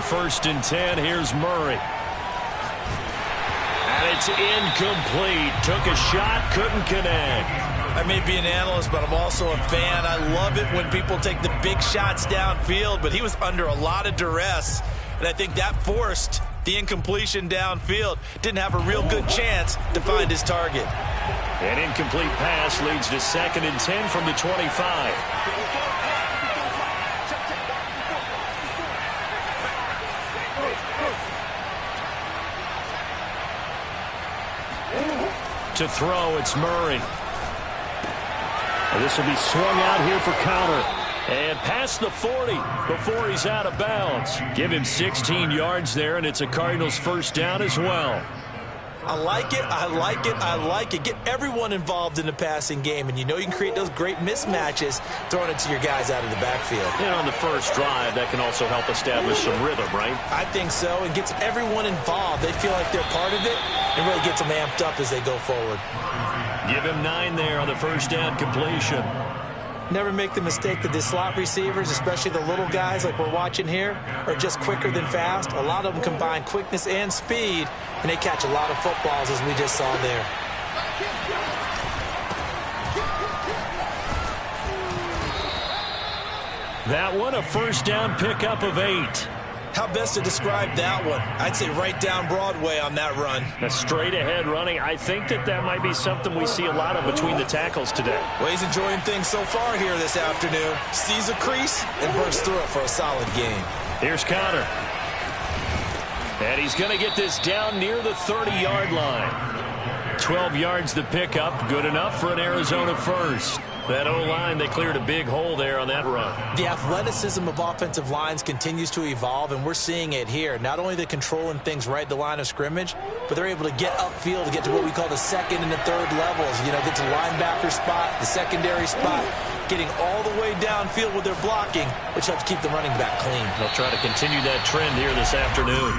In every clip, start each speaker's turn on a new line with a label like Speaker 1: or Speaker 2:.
Speaker 1: first and 10. Here's Murray. And it's incomplete. Took a shot, couldn't connect.
Speaker 2: I may be an analyst, but I'm also a fan. I love it when people take the big shots downfield, but he was under a lot of duress, and I think that forced the incompletion downfield. Didn't have a real good chance to find his target.
Speaker 1: An incomplete pass leads to second and 10 from the 25. To throw, it's Murray. And this will be swung out here for counter. And past the 40 before he's out of bounds. Give him 16 yards there, and it's a Cardinals first down as well.
Speaker 2: I like it, I like it, I like it. Get everyone involved in the passing game, and you know you can create those great mismatches throwing it to your guys out of the backfield.
Speaker 1: And on the first drive, that can also help establish some rhythm, right?
Speaker 2: I think so. It gets everyone involved. They feel like they're part of it, and really gets them amped up as they go forward.
Speaker 1: Give him 9 there on the first down completion.
Speaker 2: Never make the mistake that the slot receivers, especially the little guys like we're watching here, are just quicker than fast. A lot of them combine quickness and speed, and they catch a lot of footballs, as we just saw there.
Speaker 1: That one, a first down pickup of 8.
Speaker 2: How best to describe that one? I'd say right down Broadway on that run.
Speaker 1: A straight ahead running. I think that might be something we see a lot of between the tackles today.
Speaker 2: Well, he's enjoying things so far here this afternoon. Sees a crease and bursts through it for a solid game.
Speaker 1: Here's Connor. And he's going to get this down near the 30-yard line. 12 yards the pickup. Good enough for an Arizona first. That O-line, they cleared a big hole there on that run.
Speaker 2: The athleticism of offensive lines continues to evolve, and we're seeing it here. Not only are they controlling things right at the line of scrimmage, but they're able to get upfield to get to what we call the second and the third levels. You know, get to the linebacker spot, the secondary spot, getting all the way downfield with their blocking, which helps keep the running back clean.
Speaker 1: They'll try to continue that trend here this afternoon.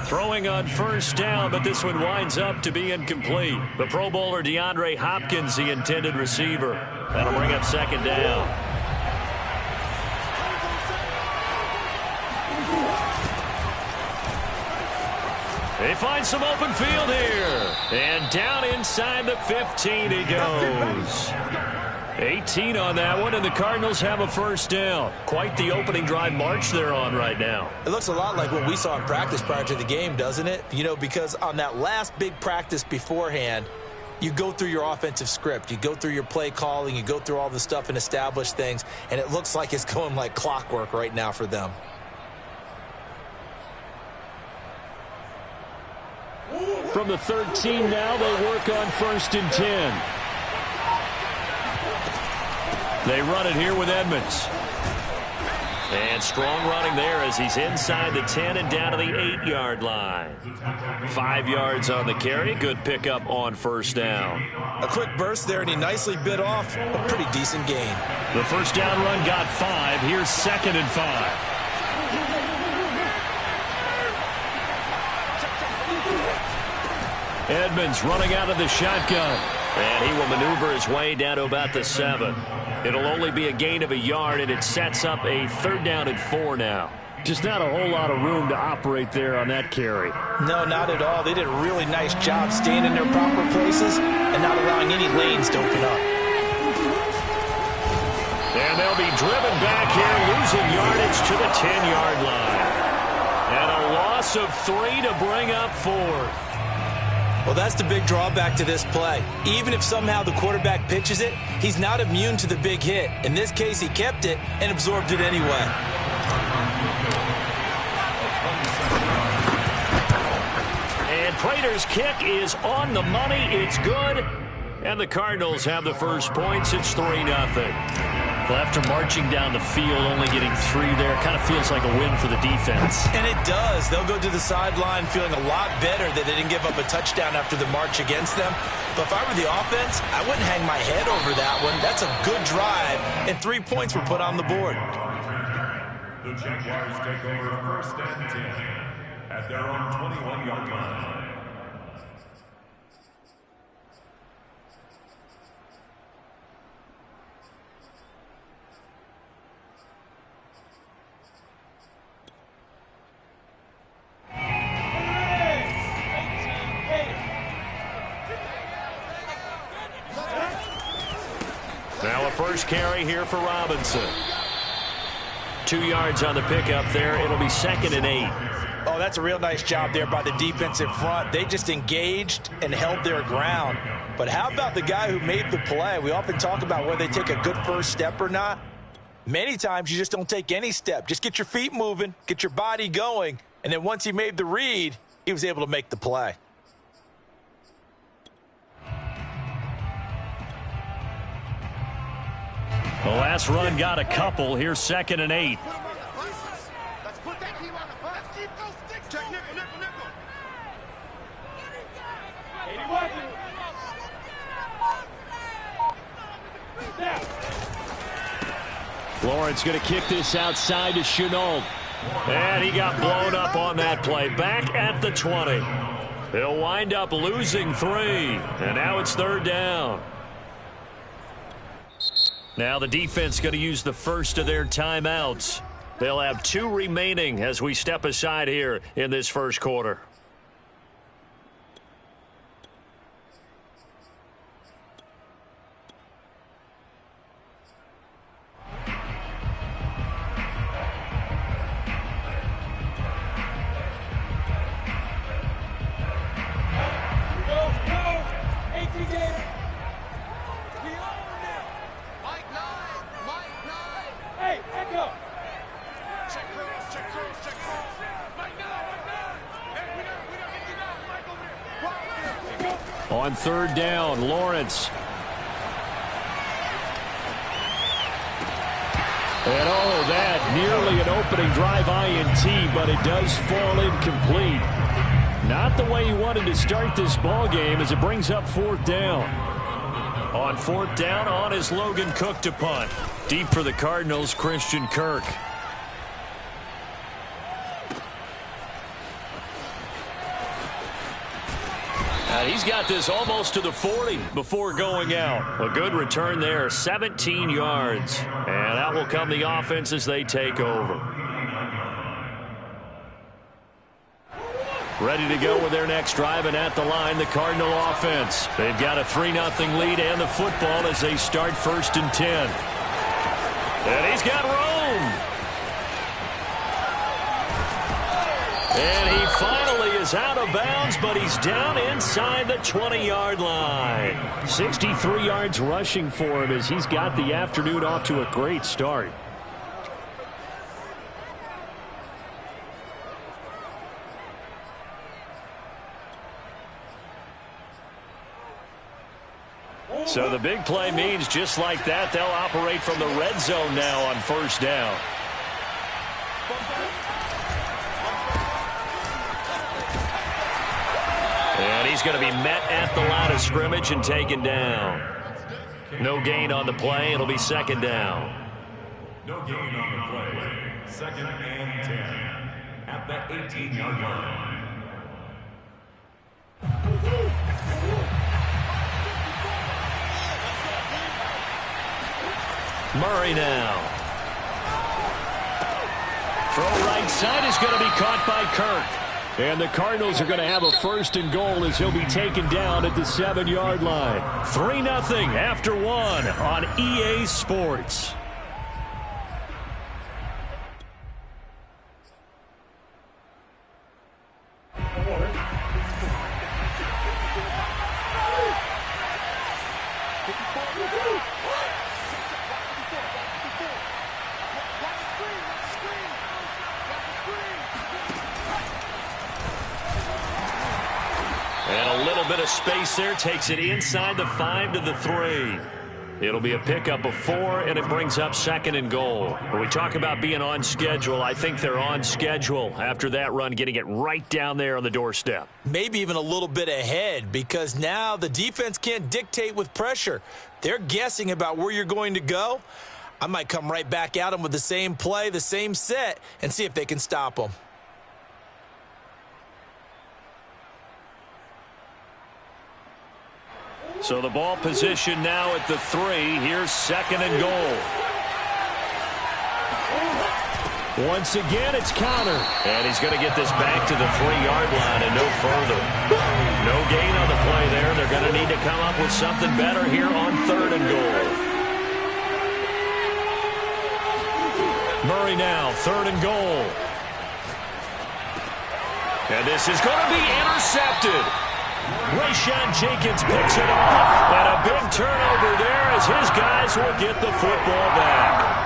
Speaker 1: Throwing on first down, but this one winds up to be incomplete. The Pro Bowler DeAndre Hopkins, the intended receiver. That'll bring up second down. They find some open field here. And down inside the 15 he goes. 18 on that one, and the Cardinals have a first down. Quite the opening drive march they're on right now.
Speaker 2: It looks a lot like what we saw in practice prior to the game, doesn't it? You know, because on that last big practice beforehand, you go through your offensive script. You go through your play calling. You go through all the stuff and establish things, and it looks like it's going like clockwork right now for them.
Speaker 1: From the 13 now, they work on first and 10. They run it here with Edmonds. And strong running there as he's inside the 10 and down to the 8-yard line. 5 yards on the carry. Good pickup on first down.
Speaker 2: A quick burst there, and he nicely bit off a pretty decent gain.
Speaker 1: The first down run got 5. Here's second and 5. Edmonds running out of the shotgun. And he will maneuver his way down to about the 7. It'll only be a gain of a yard, and it sets up a third down and 4 now. Just not a whole lot of room to operate there on that carry.
Speaker 2: No, not at all. They did a really nice job staying in their proper places and not allowing any lanes to open up.
Speaker 1: And they'll be driven back here, losing yardage to the 10-yard line. And a loss of 3 to bring up 4.
Speaker 2: Well, that's the big drawback to this play. Even if somehow the quarterback pitches it, he's not immune to the big hit. In this case, he kept it and absorbed it anyway.
Speaker 1: And Prater's kick is on the money. It's good. And the Cardinals have the first points. It's 3-0. Well, after marching down the field, only getting 3 there, kind of feels like a win for the defense.
Speaker 2: And it does. They'll go to the sideline feeling a lot better that they didn't give up a touchdown after the march against them. But if I were the offense, I wouldn't hang my head over that one. That's a good drive, and 3 points were put on the board.
Speaker 3: The Jaguars take over first and 10 at their own 21-yard line.
Speaker 1: first carry here for Robinson. 2 yards on the pickup there. It'll be 2nd and 8.
Speaker 2: Oh, that's a real nice job there by the defensive front. They just engaged and held their ground. But how about the guy who made the play? We often talk about whether they take a good first step or not. Many times you just don't take any step. Just get your feet moving, get your body going, and then once he made the read, he was able to make the play.
Speaker 1: The last run got a couple. Here's 2nd and 8. Lawrence going to kick this outside to Shenault. And he got blown up on that play. Back at the 20. He'll wind up losing 3. And now it's 3rd down. Now the defense going to use the first of their timeouts. They'll have 2 remaining as we step aside here in this first quarter. On 3rd down, Lawrence. And that nearly an opening drive INT, but it does fall incomplete. Not the way he wanted to start this ball game as it brings up 4th down. On 4th down, on is Logan Cook to punt. Deep for the Cardinals, Christian Kirk. He's got this almost to the 40 before going out. A good return there, 17 yards. And that will come the offense as they take over. Ready to go with their next drive, and at the line, the Cardinal offense. They've got a 3-0 lead and the football as they start 1st and 10. And he's got room. And he finally is out of bounds, but he's down inside the 20-yard line. 63 yards rushing for him as he's got the afternoon off to a great start. So the big play means just like that, they'll operate from the red zone now on 1st down. And he's going to be met at the line of scrimmage and taken down. No gain on the play. It'll be 2nd down.
Speaker 3: No gain on the play. 2nd and 10 at the 18-yard line.
Speaker 1: Murray now. Throw right side is going to be caught by Kirk. And the Cardinals are going to have a 1st and goal as he'll be taken down at the 7-yard line. 3-0 after 1 on EA Sports. Space there, takes it inside the 5 to the 3. It'll be a pickup of 4, and it brings up 2nd and goal. When we talk about being on schedule, I think they're on schedule after that run, getting it right down there on the doorstep.
Speaker 2: Maybe even a little bit ahead, because now the defense can't dictate with pressure. They're guessing about where you're going to go. I might come right back at them with the same play, the same set, and see if they can stop them.
Speaker 1: So the ball position now at the 3. Here's 2nd and goal. Once again, it's counter. And he's going to get this back to the 3-yard line and no further. No gain on the play there. They're going to need to come up with something better here on 3rd and goal. Murray now, 3rd and goal. And this is going to be intercepted. Rayshawn Jenkins picks it off. And a big turnover there as his guys will get the football back.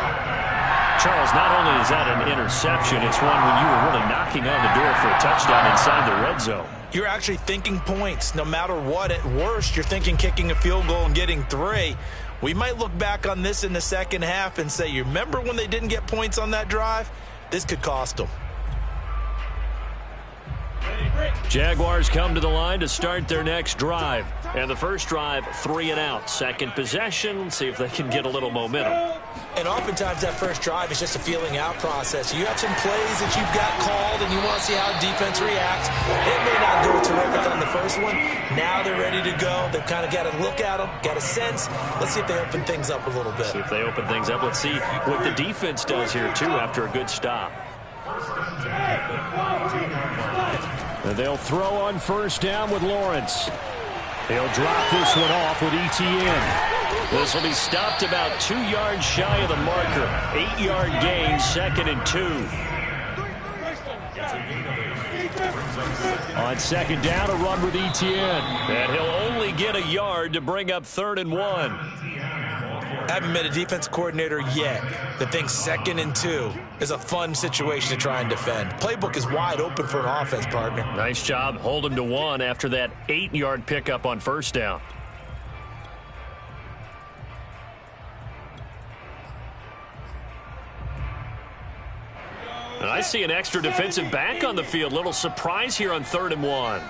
Speaker 1: Charles, not only is that an interception, it's one when you were really knocking on the door for a touchdown inside the red zone.
Speaker 2: You're actually thinking points. No matter what, at worst, you're thinking kicking a field goal and getting 3. We might look back on this in the second half and say, you remember when they didn't get points on that drive? This could cost them.
Speaker 1: Jaguars come to the line to start their next drive. And the first drive, 3 and out. Second possession, see if they can get a little momentum.
Speaker 2: And oftentimes that first drive is just a feeling out process. You have some plays that you've got called and you want to see how defense reacts. It may not go terrific on the first one. Now they're ready to go. They've kind of got to look at them, got a sense. Let's see if they open things up a little bit.
Speaker 1: See if they open things up. Let's see what the defense does here, too, after a good stop. And they'll throw on first down with Lawrence. He'll drop this one off with Etienne. This will be stopped about 2 yards shy of the marker. 8-yard gain, 2nd and 2. On 2nd down, a run with Etienne. And he'll only get a yard to bring up 3rd and 1.
Speaker 2: Haven't met a defense coordinator yet that thinks 2nd and 2 is a fun situation to try and defend. Playbook is wide open for an offense, partner.
Speaker 1: Nice job. Hold him to 1 after that 8-yard pickup on first down. And I see an extra defensive back on the field. Little surprise here on 3rd and 1.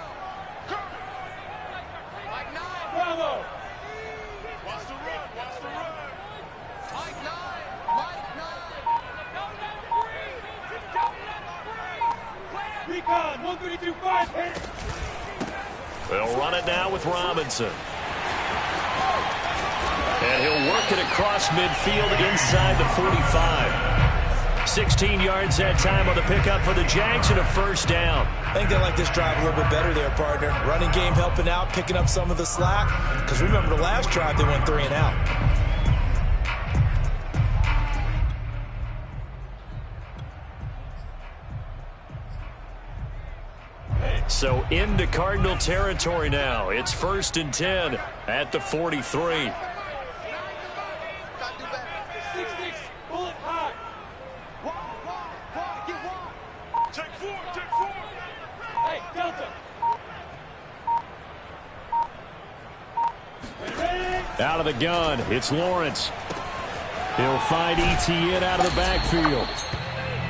Speaker 1: They'll run it now with Robinson. And he'll work it across midfield inside the 45. 16 yards that time on the pickup for the Jags and a first down.
Speaker 2: I think they like this drive a little bit better there, partner. Running game helping out, picking up some of the slack. Because remember the last drive, they went 3 and out.
Speaker 1: So into Cardinal territory now. It's 1st and 10 at the 43. Out of the gun, it's Lawrence. He'll find Etienne out of the backfield.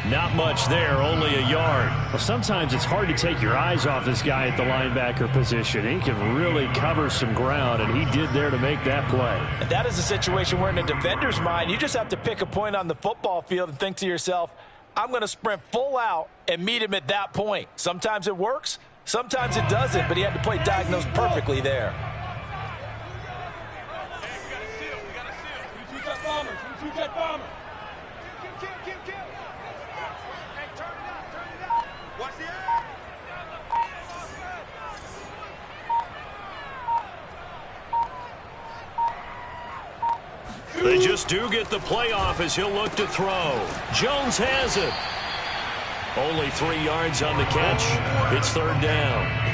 Speaker 1: Not much there, only a yard.
Speaker 4: Well, sometimes it's hard to take your eyes off this guy at the linebacker position. He can really cover some ground, and he did there to make that play.
Speaker 2: And that is a situation where in a defender's mind, you just have to pick a point on the football field and think to yourself, I'm going to sprint full out and meet him at that point. Sometimes it works, sometimes it doesn't, but he had to play diagnosed perfectly there.
Speaker 1: They just do get the playoff as he'll look to throw. Jones has it. Only 3 yards on the catch. It's 3rd down.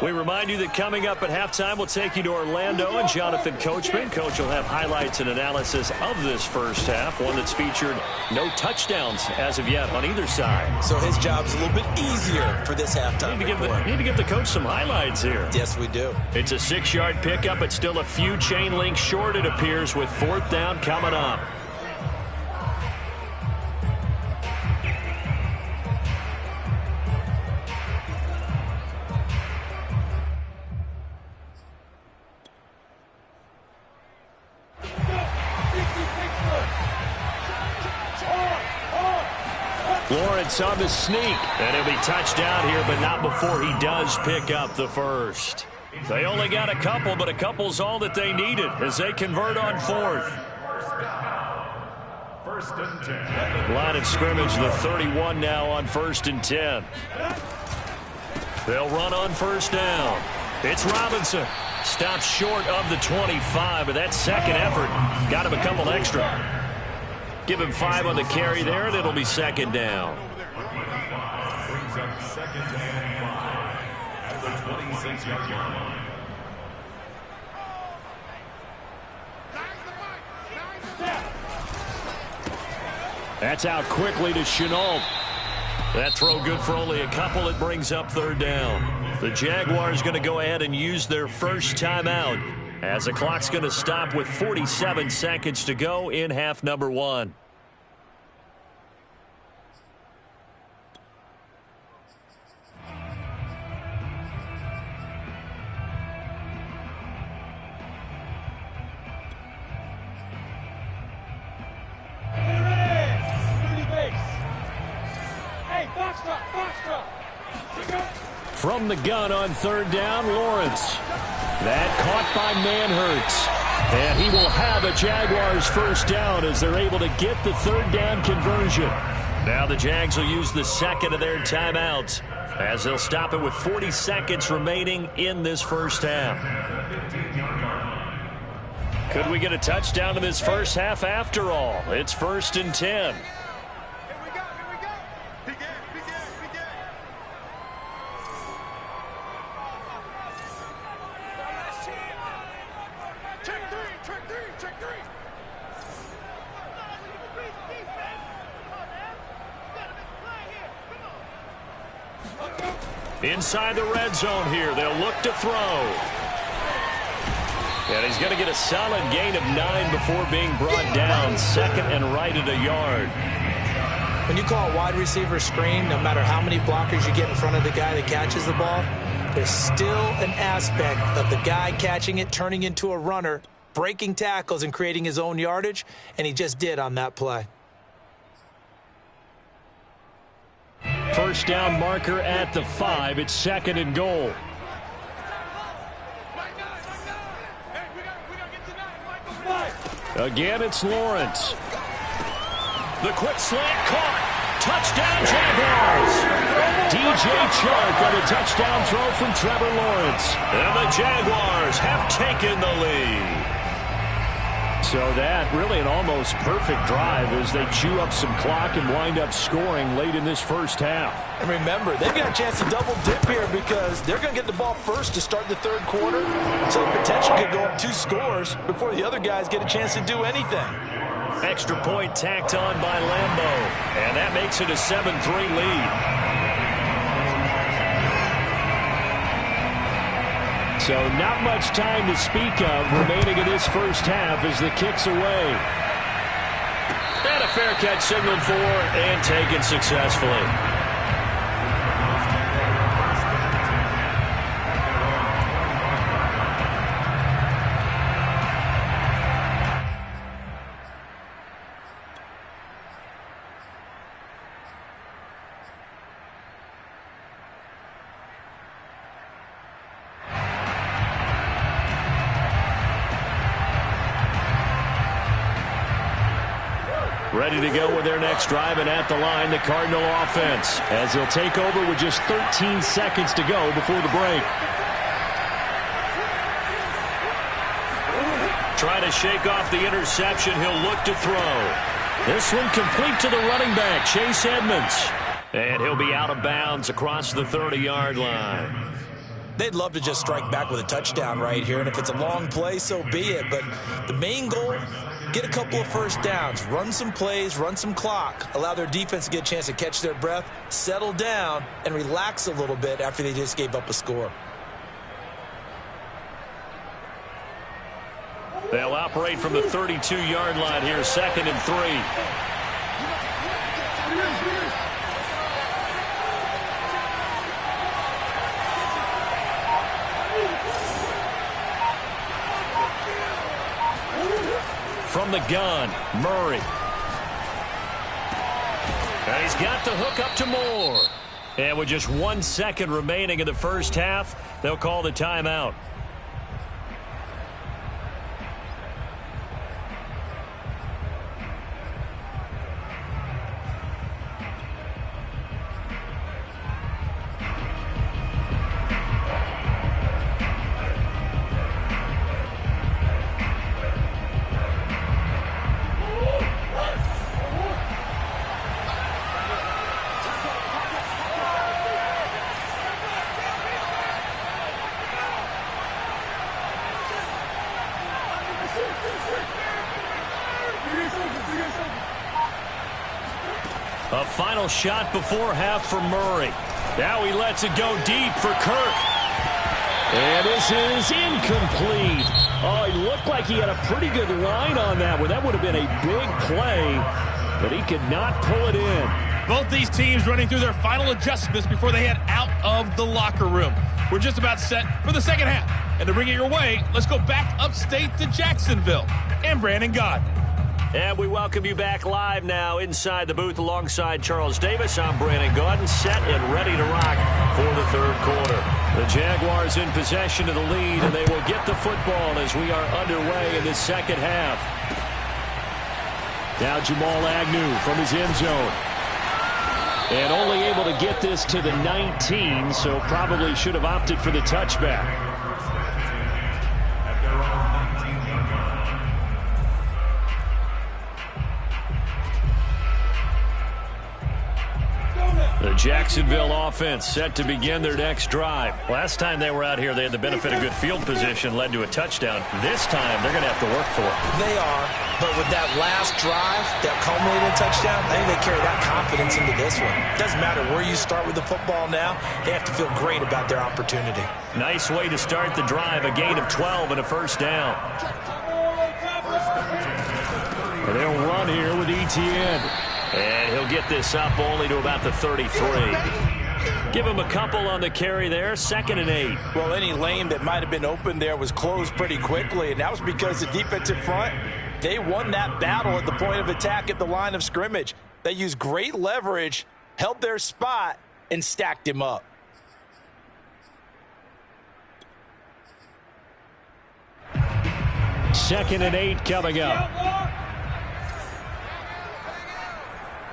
Speaker 1: We remind you that coming up at halftime, we'll take you to Orlando and Jonathan Coachman. Coach will have highlights and analysis of this first half, one that's featured no touchdowns as of yet on either side.
Speaker 2: So his job's a little bit easier for this halftime.
Speaker 1: Need to give the coach some highlights here.
Speaker 2: Yes, we do.
Speaker 1: It's a 6-yard pickup. It's still a few chain links short, it appears, with 4th down coming up. Lawrence on the sneak. And he'll be touchdown here, but not before he does pick up the first. They only got a couple, but a couple's all that they needed as they convert on fourth.
Speaker 3: First and 10.
Speaker 1: Line of scrimmage, the 31 now on 1st and 10. They'll run on first down. It's Robinson. Stops short of the 25, but that second effort got him a couple extra. Give him 5 on the carry there, and it'll be second down.
Speaker 3: Brings up second and 5 at the 26-yard line.
Speaker 1: That's out quickly to Chenault. That throw good for only a couple. It brings up third down. The Jaguars going to go ahead and use their first timeout as the clock's going to stop with 47 seconds to go in half number 1. From the gun on third down, Lawrence. That caught by Manhertz. And he will have a Jaguars first down as they're able to get the third down conversion. Now the Jags will use the second of their timeouts as they'll stop it with 40 seconds remaining in this first half. Could we get a touchdown in this first half after all? It's 1st and 10. Inside the red zone here, they'll look to throw. And he's going to get a solid gain of 9 before being brought down. Second and right at a yard.
Speaker 2: When you call a wide receiver screen, no matter how many blockers you get in front of the guy that catches the ball, there's still an aspect of the guy catching it, turning into a runner, breaking tackles and creating his own yardage, and he just did on that play.
Speaker 1: First down marker at the 5. It's second and goal. Again, it's Lawrence. The quick slant caught. Touchdown, Jaguars. DJ Chark on a touchdown throw from Trevor Lawrence. And the Jaguars have taken the lead. So that really an almost perfect drive as they chew up some clock and wind up scoring late in this first half.
Speaker 2: And remember, they've got a chance to double dip here because they're going to get the ball first to start the third quarter. So the potential could go up 2 scores before the other guys get a chance to do anything.
Speaker 1: Extra point tacked on by Lambo. And that makes it a 7-3 lead. So not much time to speak of remaining in this first half as the kick's away. And a fair catch signaled for and taken successfully. Ready to go with their next drive, and at the line, the Cardinal offense, as they'll take over with just 13 seconds to go before the break. Trying to shake off the interception, he'll look to throw. This one complete to the running back, Chase Edmonds. And he'll be out of bounds across the 30-yard line.
Speaker 2: They'd love to just strike back with a touchdown right here, and if it's a long play, so be it. But the main goal, get a couple of first downs, run some plays, run some clock, allow their defense to get a chance to catch their breath, settle down, and relax a little bit after they just gave up a score.
Speaker 1: They'll operate from the 32-yard line here, 2nd and 3. From the gun, Murray. And he's got the hook up to Moore. And with just 1 second remaining in the first half, they'll call the timeout. A final shot before half for Murray. Now he lets it go deep for Kirk. And this is incomplete. Oh, he looked like he had a pretty good line on that one. That would have been a big play, but he could not pull it in.
Speaker 5: Both these teams running through their final adjustments before they head out of the locker room. We're just about set for the second half. And to bring it your way, let's go back upstate to Jacksonville. And Brandon Gaudin.
Speaker 1: And we welcome you back live now inside the booth alongside Charles Davis. I'm Brandon Gaudin, set and ready to rock for the third quarter. The Jaguars in possession of the lead, and they will get the football as we are underway in the second half. Now Jamal Agnew from his end zone. And only able to get this to the 19, so probably should have opted for the touchback. The Jacksonville offense set to begin their next drive. Last time they were out here, they had the benefit of good field position, led to a touchdown. This time, they're going to have to work for it.
Speaker 2: They are, but with that last drive that culminated in a touchdown, I think they carry that confidence into this one. It doesn't matter where you start with the football now. They have to feel great about their opportunity.
Speaker 1: Nice way to start the drive, a gain of 12 and a first down. And they'll run here with Etienne. And he'll get this up only to about the 33. Give him a couple on the carry there, 2nd and 8.
Speaker 2: Well, any lane that might have been open there was closed pretty quickly, and that was because the defensive front, they won that battle at the point of attack at the line of scrimmage. They used great leverage, held their spot, and stacked him up.
Speaker 1: Second and 8 coming up.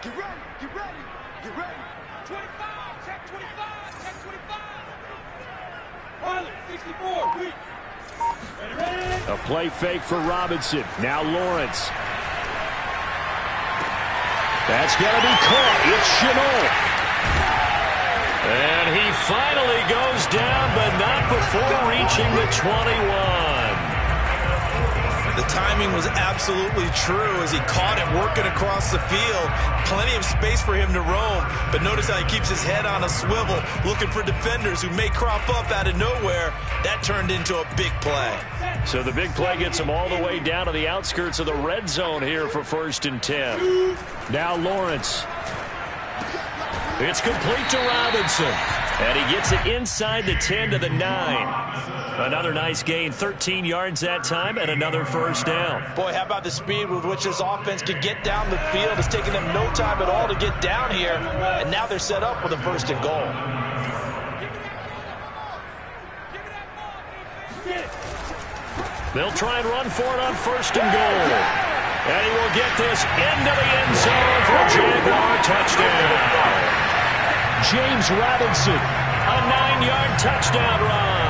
Speaker 6: Get ready, get ready, get ready. 25, check 25, check 25. Pilot, 64, weak. Ready.
Speaker 4: A play fake for Robinson. Now Lawrence. That's going to be caught. It's Shenault.
Speaker 1: And he finally goes down, but not before reaching the 21.
Speaker 2: The timing was absolutely true as he caught it working across the field. Plenty of space for him to roam, but notice how he keeps his head on a swivel, looking for defenders who may crop up out of nowhere. That turned into a big play.
Speaker 1: So the big play gets him all the way down to the outskirts of the red zone here for 1st and 10. Now Lawrence. It's complete to Robinson. And he gets it inside the 10 to the 9. Another nice gain, 13 yards that time, and another first down.
Speaker 2: Boy, how about the speed with which this offense could get down the field? It's taken them no time at all to get down here, and now they're set up with a 1st and goal.
Speaker 1: They'll try and run for it on 1st and goal. And he will get this into the end zone for a Jaguar touchdown. James Robinson, a 9-yard touchdown run.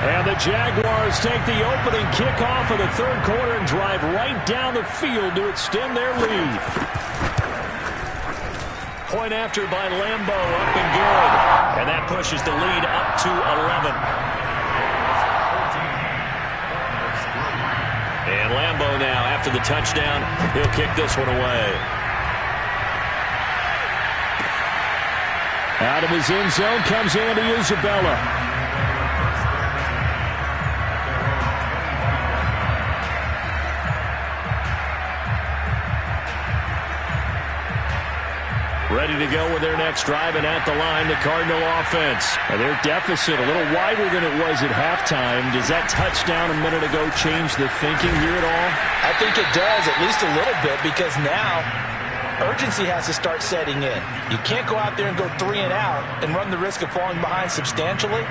Speaker 1: And the Jaguars take the opening kickoff of the third quarter and drive right down the field to extend their lead. Point after by Lambo, up and good. And that pushes the lead up to 11. And Lambo now, after the touchdown, he'll kick this one away.
Speaker 4: Out of his end zone comes Andy Isabella.
Speaker 1: Ready to go with their next drive, and at the line, the Cardinal offense.
Speaker 4: And their deficit a little wider than it was at halftime. Does that touchdown a minute ago change the thinking here at all?
Speaker 2: I think it does, at least a little bit, because now urgency has to start setting in. You can't go out there and go 3 and out and run the risk of falling behind substantially,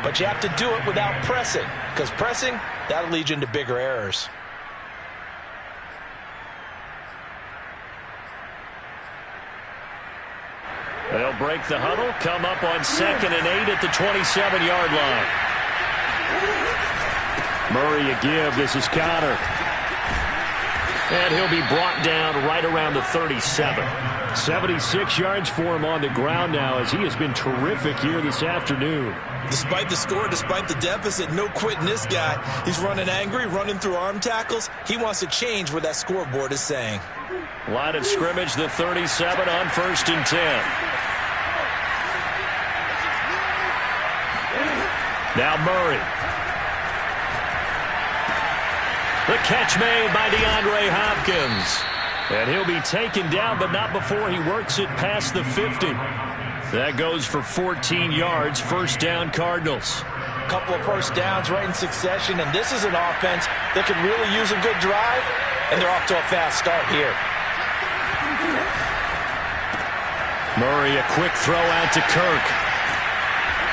Speaker 2: but you have to do it without pressing, because pressing, that'll lead you into bigger errors.
Speaker 1: They'll break the huddle, come up on 2nd and 8 at the 27-yard line.
Speaker 4: Murray a give. This is Connor.
Speaker 1: And he'll be brought down right around the 37.
Speaker 4: 76 yards for him on the ground now, as he has been terrific here this afternoon.
Speaker 2: Despite the score, despite the deficit, no quitting this guy. He's running angry, running through arm tackles. He wants to change what that scoreboard is saying.
Speaker 1: Line of scrimmage, the 37 on 1st and 10. Now Murray. The catch made by DeAndre Hopkins. And he'll be taken down, but not before he works it past the 50. That goes for 14 yards, 1st down Cardinals.
Speaker 2: Couple of first downs right in succession, and this is an offense that could really use a good drive, and they're off to a fast start here.
Speaker 1: Murray, a quick throw out to Kirk.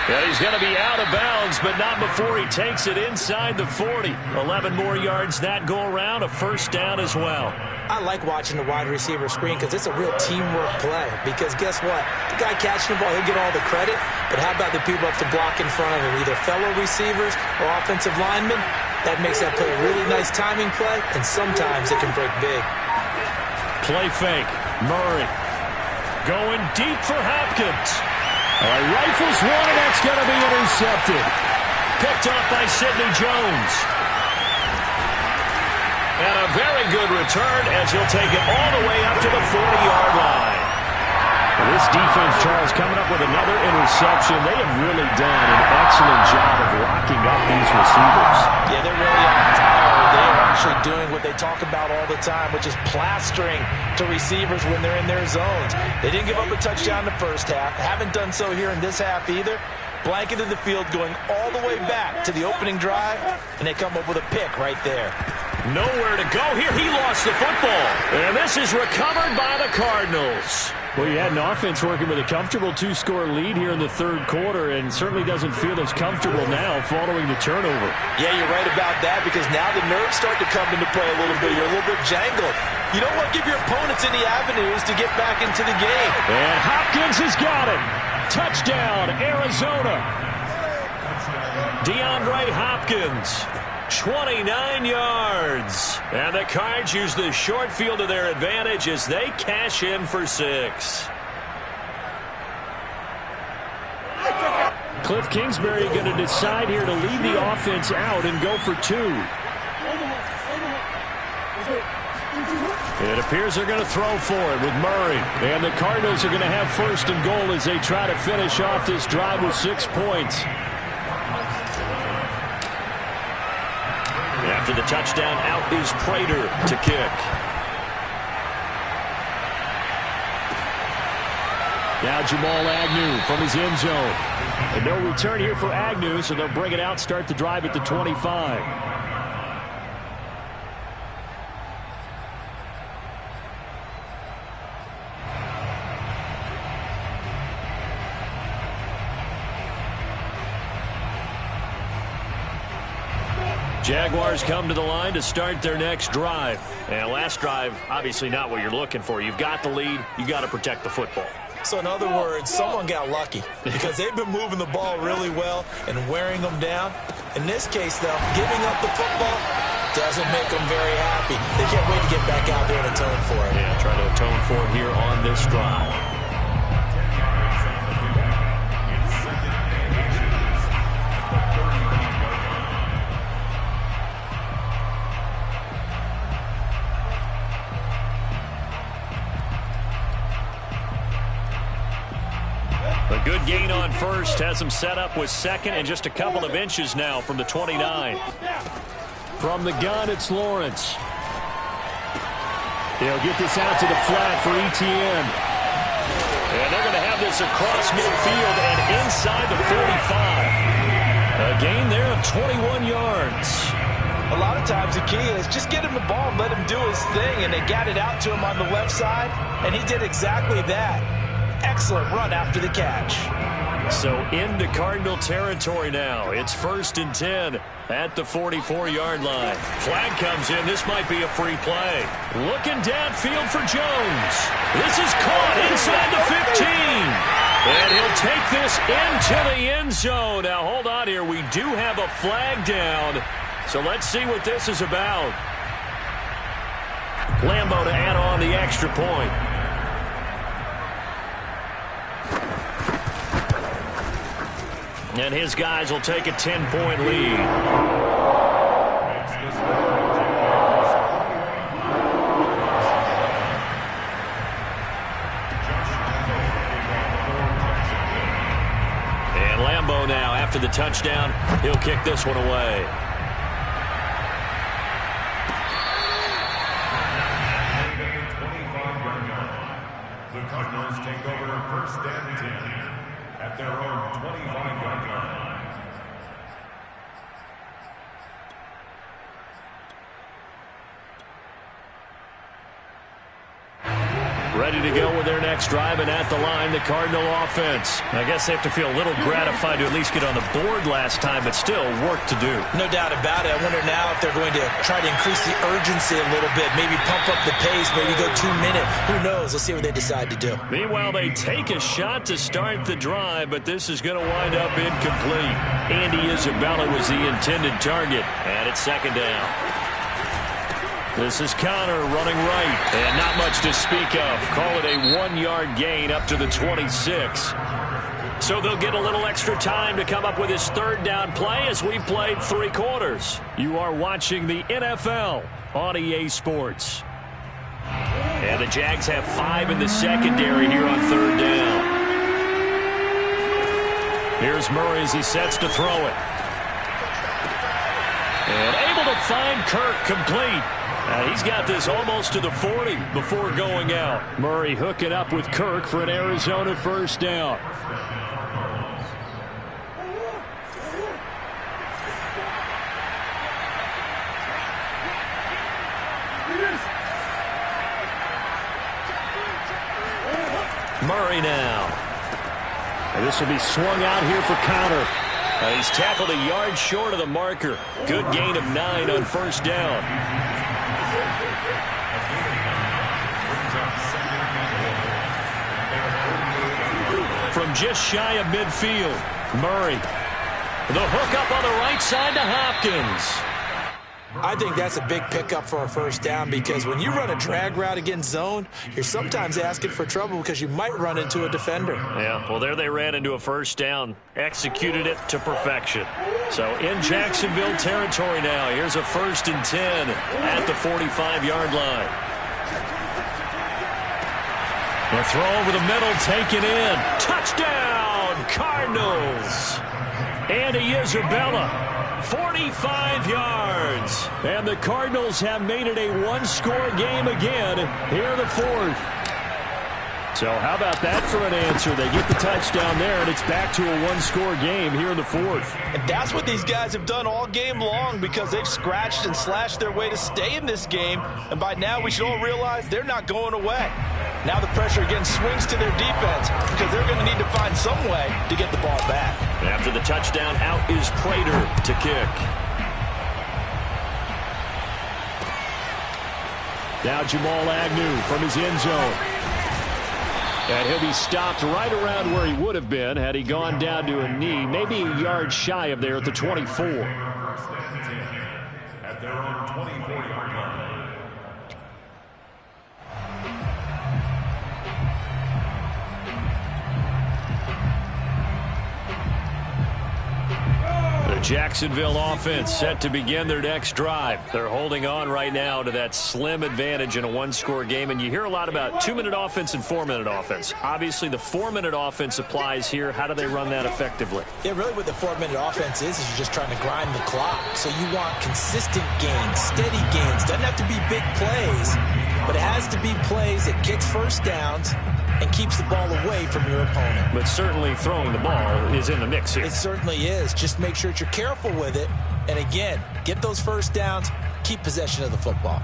Speaker 1: Yeah, he's going to be out of bounds, but not before he takes it inside the 40. 11 more yards that go around, a 1st down as well.
Speaker 2: I like watching the wide receiver screen because it's a real teamwork play. Because guess what? The guy catching the ball, he'll get all the credit. But how about the people up to block in front of him, either fellow receivers or offensive linemen? That makes that play a really nice timing play, and sometimes it can break big.
Speaker 1: Play fake. Murray going deep for Hopkins.
Speaker 4: Rifles one, and that's going to be intercepted.
Speaker 1: Picked up by Sidney Jones. And a very good return as he'll take it all the way up to the 40-yard line.
Speaker 4: This defense, Charles, coming up with another interception. They have really done an excellent job of locking up these receivers.
Speaker 2: Yeah, they're really on fire. They are actually doing what they talk about all the time, which is plastering to receivers when they're in their zones. They didn't give up a touchdown in the first half. Haven't done so here in this half either. Blanketed the field going all the way back to the opening drive, and they come up with a pick right there.
Speaker 1: Nowhere to go here. He lost the football. And this is recovered by the Cardinals.
Speaker 4: Well, you had an offense working with a comfortable 2-score lead here in the 3rd quarter, and certainly doesn't feel as comfortable now following the turnover.
Speaker 2: Yeah, you're right about that, because now the nerves start to come into play a little bit. You're a little bit jangled. You don't want to give your opponents any avenues to get back into the game.
Speaker 4: And Hopkins has got it. Touchdown, Arizona.
Speaker 1: DeAndre Hopkins, 29 yards. And the Cards use the short field to their advantage as they cash in for 6.
Speaker 4: Cliff Kingsbury going to decide here to lead the offense out and go for 2.
Speaker 1: It appears they're going to throw for it with Murray.
Speaker 4: And the Cardinals are going to have 1st and goal as they try to finish off this drive with 6 points.
Speaker 1: After the touchdown, out is Prater to kick.
Speaker 4: Now Jamal Agnew from his end zone. And no return here for Agnew, so they'll bring it out, start the drive at the 25.
Speaker 1: Jaguars come to the line to start their next drive. And last drive, obviously not what you're looking for. You've got the lead. You got to protect the football.
Speaker 2: So in other words, someone got lucky because they've been moving the ball really well and wearing them down. In this case, though, giving up the football doesn't make them very happy. They can't wait to get back out there and atone for it.
Speaker 1: Yeah, try to atone for it here on this drive. A good gain on 1st, has him set up with 2nd and just a couple of inches now from the 29.
Speaker 4: From the gun, it's Lawrence. He'll get this out to the flat for Etienne.
Speaker 1: And they're going to have this across midfield and inside the 45. A gain there of 21 yards.
Speaker 2: A lot of of times the key is just get him the ball and let him do his thing, and they got it out to him on the left side, and he did exactly that. Excellent run after the catch.
Speaker 1: So into Cardinal territory now. It's 1st and 10 at the 44-yard line. Flag comes in. This might be a free play. Looking downfield for Jones. This is caught inside the 15. And he'll take this into the end zone. Now, hold on here. We do have a flag down. So let's see what this is about. Lambo to add on the extra point. And his guys will take a 10-point lead. And Lambo now, after the touchdown, he'll kick this one away.
Speaker 3: The Cardinals take over 1st and 10 at their own 25-yard line.
Speaker 1: Ready to go with their next drive, and at the line, the Cardinal offense. I guess they have to feel a little gratified to at least get on the board last time, but still work to do.
Speaker 2: No doubt about it. I wonder now if they're going to try to increase the urgency a little bit, maybe pump up the pace, maybe go 2 minute. Who knows? Let's see what they decide to do.
Speaker 1: Meanwhile, they take a shot to start the drive, but this is going to wind up incomplete. Andy Isabella was the intended target, and it's 2nd down. This is Connor running right, and not much to speak of. Call it a 1-yard gain up to the 26. So they'll get a little extra time to come up with his 3rd down play as we've played 3 quarters. You are watching the NFL on EA Sports. And the Jags have 5 in the secondary here on 3rd down. Here's Murray as he sets to throw it. And able to find Kirk complete. He's got this almost to the 40 before going out. Murray hooking up with Kirk for an Arizona 1st down. Murray now. And this will be swung out here for Connor. He's tackled a yard short of the marker. Good gain of 9 on 1st down. From just shy of midfield, Murray. The hook up on the right side to Hopkins.
Speaker 2: I think that's a big pickup for a 1st down, because when you run a drag route against zone, you're sometimes asking for trouble because you might run into a defender.
Speaker 1: Yeah, well, there they ran into a 1st down. Executed it to perfection. So in Jacksonville territory now. Here's a 1st and 10 at the 45-yard line. The throw over the middle, taken in. Touchdown, Cardinals. Andy Isabella, 45 yards. And the Cardinals have made it a 1-score game again here in the 4th. So how about that for an answer? They get the touchdown there, and it's back to a 1-score game here in the 4th.
Speaker 2: And that's what these guys have done all game long, because they've scratched and slashed their way to stay in this game. And by now, we should all realize they're not going away. Now the pressure again swings to their defense, because they're going to need to find some way to get the ball back.
Speaker 1: After the touchdown, out is Prater to kick. Now Jamal Agnew from his end zone. And he'll be stopped right around where he would have been had he gone down to a knee, maybe a yard shy of there at the 24.
Speaker 3: At their own 24-yard line.
Speaker 1: The Jacksonville offense set to begin their next drive. They're holding on right now to that slim advantage in a 1-score game. And you hear a lot about 2-minute offense and 4-minute offense. Obviously, the 4-minute offense applies here. How do they run that effectively?
Speaker 2: Yeah, really what the 4-minute offense is you're just trying to grind the clock. So you want consistent gains, steady gains. Doesn't have to be big plays, but it has to be plays that gets 1st downs and keeps the ball away from your opponent.
Speaker 1: But certainly throwing the ball is in the mix here.
Speaker 2: It certainly is. Just make sure that you're careful with it. And again, get those 1st downs, keep possession of the football.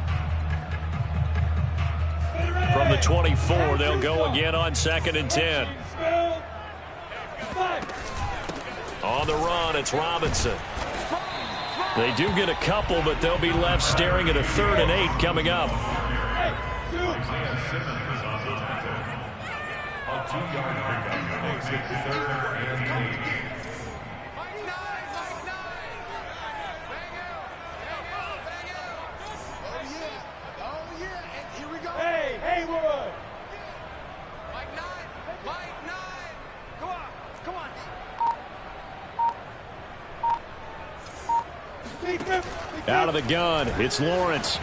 Speaker 1: From the 24, they'll go again on 2nd and 10. On the run, it's Robinson. They do get a couple, but they'll be left staring at a 3rd and 8 coming up.
Speaker 3: A 2-yard pickup makes it 3rd and 8.
Speaker 1: Out of the gun, it's Lawrence.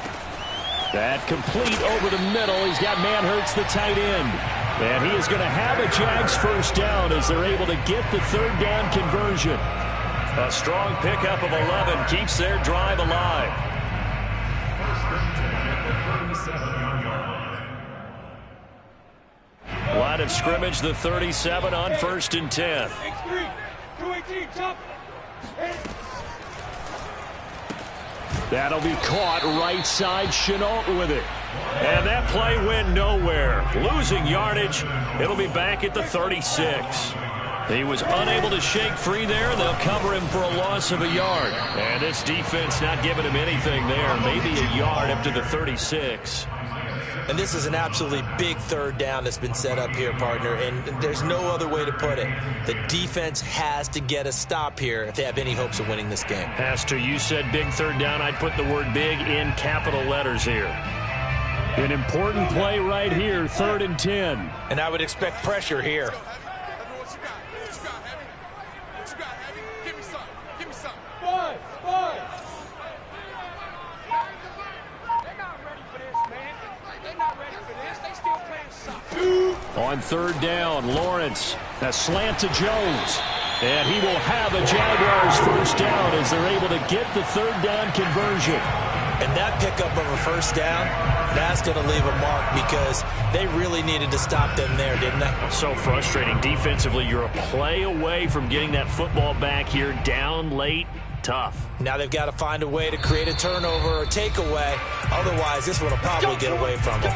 Speaker 1: That complete over the middle. He's got Manhertz, the tight end. And he is going to have a Jags first down as they're able to get the 3rd down conversion. A strong pickup of 11 keeps their drive alive. Line of scrimmage, the 37 on 1st and 10. That'll be caught right side. Chenault with it. And that play went nowhere. Losing yardage. It'll be back at the 36. He was unable to shake free there, and they'll cover him for a loss of a yard. And this defense not giving him anything there. Maybe a yard up to the 36.
Speaker 2: And this is an absolutely big 3rd down that's been set up here, partner, and there's no other way to put it. The defense has to get a stop here if they have any hopes of winning this game.
Speaker 1: Pastor, you said big 3rd down. I'd put the word big in capital letters here. An important play right here, 3rd and 10.
Speaker 2: And I would expect pressure here.
Speaker 1: On 3rd down, Lawrence, a slant to Jones. And he will have a Jaguars first down as they're able to get the 3rd down conversion.
Speaker 2: And that pickup of a first down, that's going to leave a mark because they really needed to stop them there, didn't they?
Speaker 1: So frustrating. Defensively, you're a play away from getting that football back here down late. Tough.
Speaker 2: Now they've got to find a way to create a turnover or takeaway. Otherwise, this one will probably get away from them.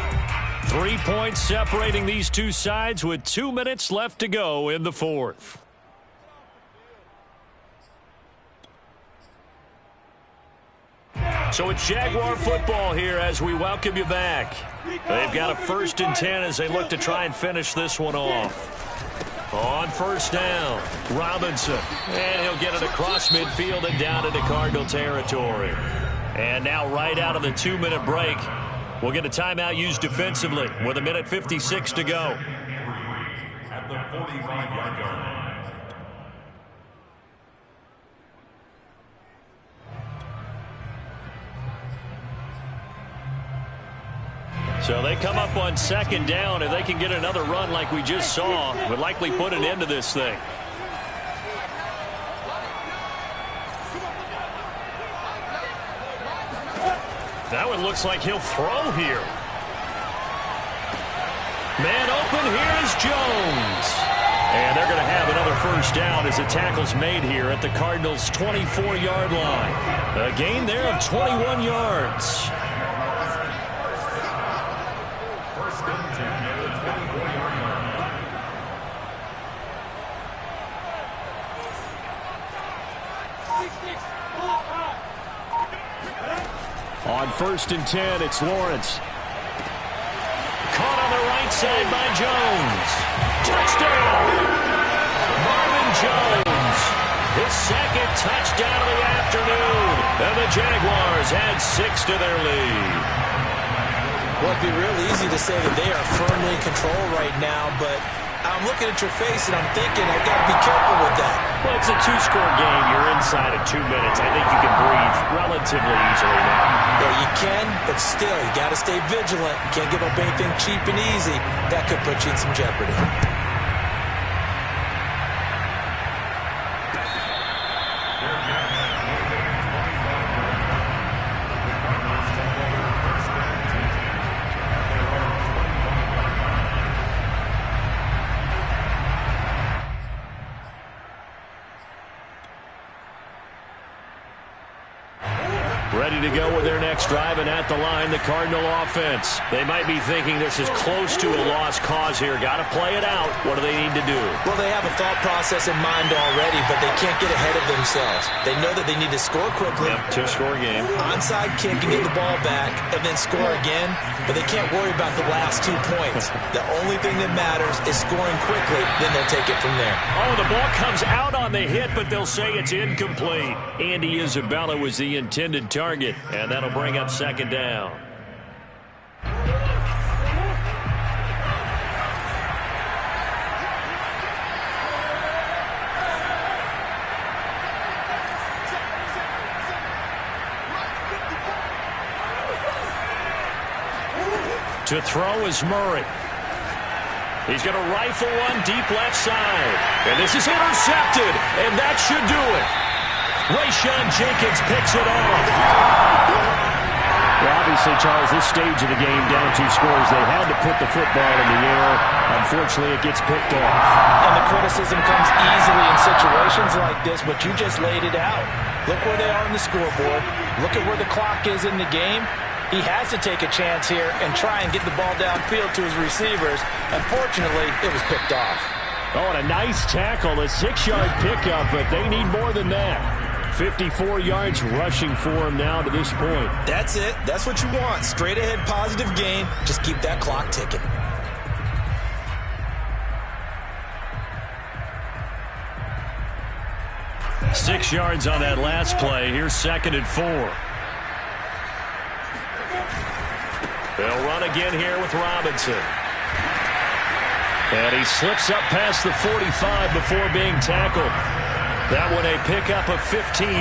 Speaker 1: 3 points separating these two sides with 2 minutes left to go in the 4th. So it's Jaguar football here as we welcome you back. They've got a 1st and 10 as they look to try and finish this one off. On 1st down, Robinson. And he'll get it across midfield and down into Cardinal territory. And now right out of the 2-minute break, we'll get a timeout used defensively with 1:56 to go.
Speaker 3: At the 45-yard line.
Speaker 1: So they come up on 2nd down. If they can get another run like we just saw, would likely put an end to this thing. That one looks like he'll throw here. Man open, here is Jones. And they're going to have another first down as the tackle's made here at the Cardinals' 24-yard line. A gain there of 21 yards. On 1st and 10, it's Lawrence. Caught on the right side by Jones. Touchdown! Marvin Jones. His 2nd touchdown of the afternoon. And the Jaguars add 6 to their lead.
Speaker 2: Well, it'd be real easy to say that they are firmly in control right now, but I'm looking at your face and I'm thinking I've got to be careful with that.
Speaker 1: Well, it's a 2-score game. You're inside of 2 minutes. I think you can breathe relatively easily now.
Speaker 2: Yeah, you can, but still, you got to stay vigilant. You can't give up anything cheap and easy. That could put you in some jeopardy.
Speaker 1: Ready ready to go with their next drive, and at the line, the Cardinal offense. They might be thinking this is close to a lost cause here. Got to play it out. What do they need to do?
Speaker 2: Well, they have a thought process in mind already, but they can't get ahead of themselves. They know that they need to score quickly.
Speaker 1: Yep, to score a game.
Speaker 2: Onside kick and get the ball back, and then score again. But they can't worry about the last 2 points. The only thing that matters is scoring quickly, then they'll take it from there.
Speaker 1: Oh, the ball comes out on the hit, but they'll say it's incomplete. Andy Isabella was the intended target, and that'll bring up second down. To throw is Murray. He's going to rifle one deep left side. And this is intercepted, and that should do it. Rayshawn Jenkins picks it off.
Speaker 4: Well, obviously, Charles, this stage of the game, down 2 scores, they had to put the football in the air. Unfortunately, it gets picked off.
Speaker 2: And the criticism comes easily in situations like this, but you just laid it out. Look where they are on the scoreboard. Look at where the clock is in the game. He has to take a chance here and try and get the ball downfield to his receivers. Unfortunately, it was picked off.
Speaker 1: Oh, and a nice tackle, a 6-yard pickup, but they need more than that. 54 yards rushing for him now to this point.
Speaker 2: That's it. That's what you want. Straight ahead positive gain. Just keep that clock ticking.
Speaker 1: Six yards on that last play. Here's 2nd and 4. They'll run again here with Robinson. And he slips up past the 45 before being tackled. That one a pickup of 15.